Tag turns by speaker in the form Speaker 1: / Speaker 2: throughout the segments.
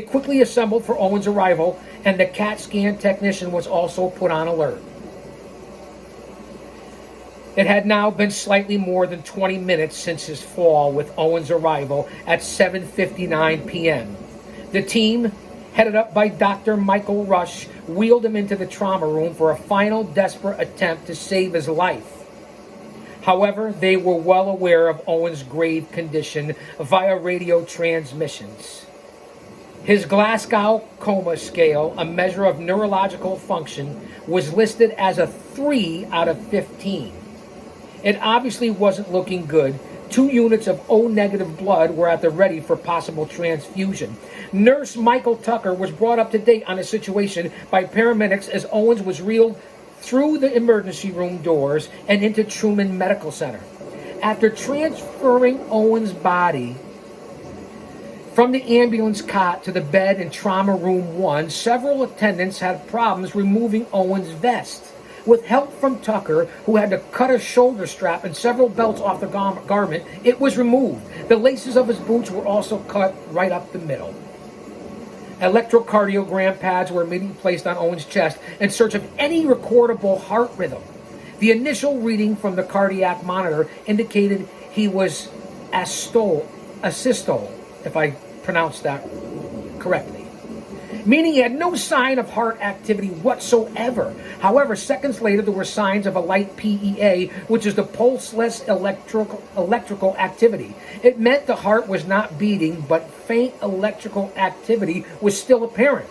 Speaker 1: quickly assembled for Owen's arrival, and the CAT scan technician was also put on alert. It had now been slightly more than 20 minutes since his fall with Owen's arrival at 7:59 p.m. The team, headed up by Dr. Michael Rush, wheeled him into the trauma room for a final desperate attempt to save his life. However, they were well aware of Owen's grave condition via radio transmissions. His Glasgow Coma Scale, a measure of neurological function, was listed as a 3 out of 15. It obviously wasn't looking good. 2 units of O-negative blood were at the ready for possible transfusion. Nurse Michael Tucker was brought up to date on the situation by paramedics as Owens was reeled through the emergency room doors and into Truman Medical Center. After transferring Owens' body from the ambulance cot to the bed in Trauma Room 1, several attendants had problems removing Owens' vest. With help from Tucker, who had to cut a shoulder strap and several belts off the garment, it was removed. The laces of his boots were also cut right up the middle. Electrocardiogram pads were immediately placed on Owen's chest in search of any recordable heart rhythm. The initial reading from the cardiac monitor indicated he was asystole, if I pronounced that correctly, meaning he had no sign of heart activity whatsoever. However, seconds later, there were signs of a light PEA, which is the pulseless electrical activity. It meant the heart was not beating, but faint electrical activity was still apparent.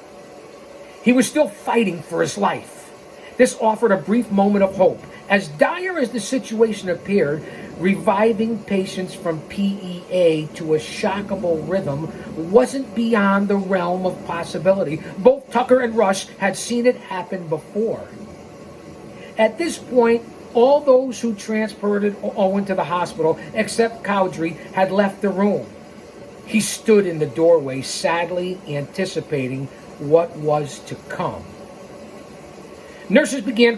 Speaker 1: He was still fighting for his life. This offered a brief moment of hope. As dire as the situation appeared, reviving patients from PEA to a shockable rhythm wasn't beyond the realm of possibility. Both Tucker and Rush had seen it happen before. At this point, all those who transported Owen to the hospital, except Cowdrey, had left the room. He stood in the doorway, sadly anticipating what was to come. Nurses began